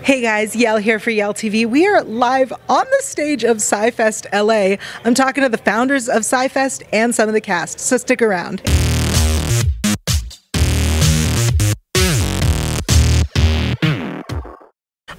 Hey guys, Yael here for Yael TV. We are live on the stage of SciFestLA. I'm talking to the founders of SciFest and some of the cast, so stick around.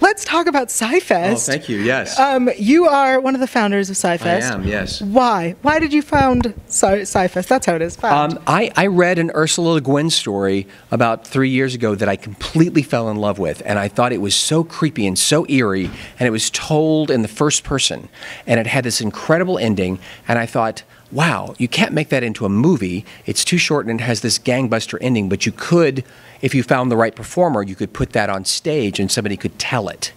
Let's talk about Sci-Fest. Oh, thank you, yes. You are one of the founders of Sci-Fest. I am, yes. Why? Why did you found Sci-Fest? That's how it is, found. I read an Ursula Le Guin story about 3 years ago that I completely fell in love with, and I thought it was so creepy and so eerie, and it was told in the first person, and it had this incredible ending, and I thought, wow, you can't make that into a movie. It's too short and it has this gangbuster ending, but you could, if you found the right performer, you could put that on stage and somebody could tell it.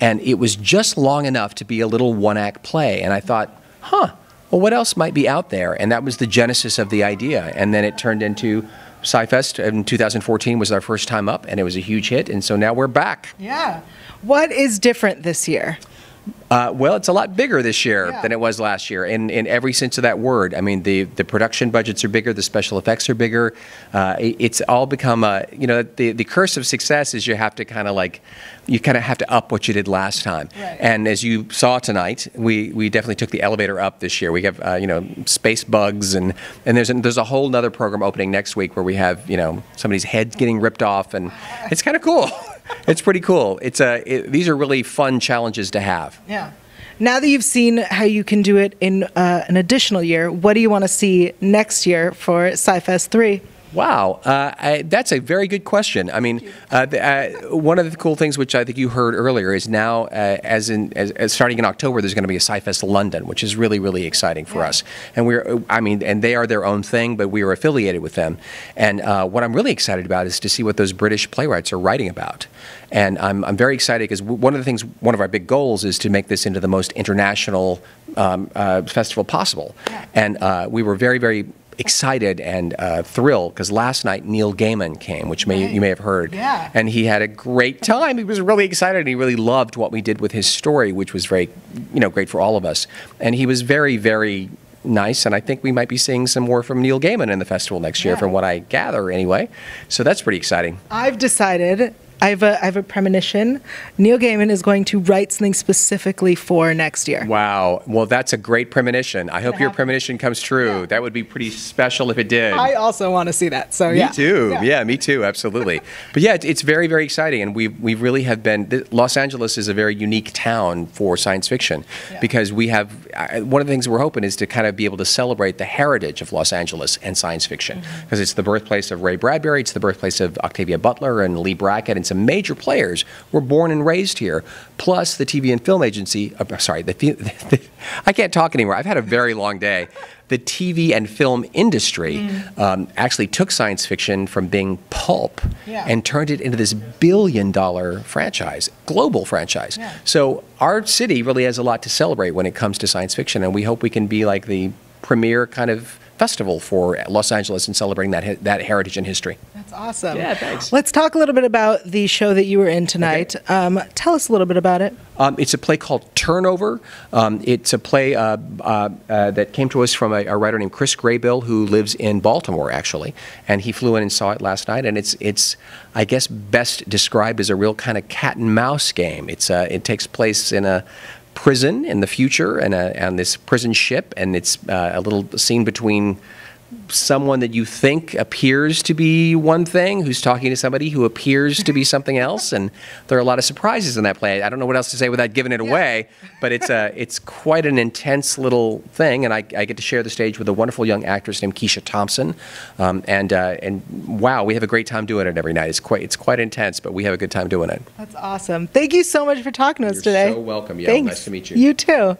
And it was just long enough to be a little one-act play. And I thought, well, what else might be out there? And that was the genesis of the idea. And then it turned into SciFest in 2014 was our first time up, and it was a huge hit. And so now we're back. Yeah. What is different this year? Well, it's a lot bigger this year than it was last year, in every sense of that word. I mean, the production budgets are bigger, the special effects are bigger. It's all become you know, the curse of success is you have to kind of have to up what you did last time. Right. And as you saw tonight, we definitely took the elevator up this year. We have you know, space bugs, and there's a whole nother program opening next week where we have, you know, somebody's head getting ripped off, and it's kind of cool. It's pretty cool. These are really fun challenges to have. Yeah. Now that you've seen how you can do it in an additional year, what do you want to see next year for SciFest 3? Wow, that's a very good question. I mean, one of the cool things which I think you heard earlier is now, as starting in October, there's going to be a SciFest London, which is really, really exciting for us. And and they are their own thing, but we are affiliated with them. And what I'm really excited about is to see what those British playwrights are writing about. And I'm very excited because one of our big goals is to make this into the most international festival possible. And we were very, very excited and thrilled because last night Neil Gaiman came, which you may have heard, and he had a great time. He was really excited, and he really loved what we did with his story, which was very, you know, great for all of us. And he was very, very nice, and I think we might be seeing some more from Neil Gaiman in the festival next year, from what I gather, anyway. So that's pretty exciting. I've decided. I have a premonition. Neil Gaiman is going to write something specifically for next year. Wow. Well, that's a great premonition. I hope your premonition comes true. Yeah. That would be pretty special if it did. I also want to see that. So me too. Yeah, me too. Absolutely. But yeah, it's very, very exciting, and we really have been. Los Angeles is a very unique town for science fiction because we have one of the things we're hoping is to kind of be able to celebrate the heritage of Los Angeles and science fiction because it's the birthplace of Ray Bradbury, it's the birthplace of Octavia Butler and Lee Brackett, and some major players were born and raised here, plus the TV and film agency, I can't talk anymore. I've had a very long day. The TV and film industry actually took science fiction from being pulp and turned it into this billion-dollar franchise, global franchise. Yeah. So our city really has a lot to celebrate when it comes to science fiction, and we hope we can be like the premier kind of festival for Los Angeles and celebrating that heritage and history. That's awesome. Yeah, thanks. Let's talk a little bit about the show that you were in tonight. Okay. Tell us a little bit about it. It's a play called Turnover. It's a play that came to us from a writer named Chris Graybill, who lives in Baltimore, actually, and he flew in and saw it last night. And it's I guess best described as a real kind of cat and mouse game. It takes place in a prison in the future, and on this prison ship, and it's a little scene between someone that you think appears to be one thing who's talking to somebody who appears to be something else, and there are a lot of surprises in that play. I don't know what else to say without giving it away, but it's quite an intense little thing, and I get to share the stage with a wonderful young actress named Keisha Thompson, and wow, we have a great time doing it every night. It's quite intense, but we have a good time doing it. That's awesome. Thank you so much for talking to us today. You're so welcome, Yael. Thanks. Nice to meet you. You too.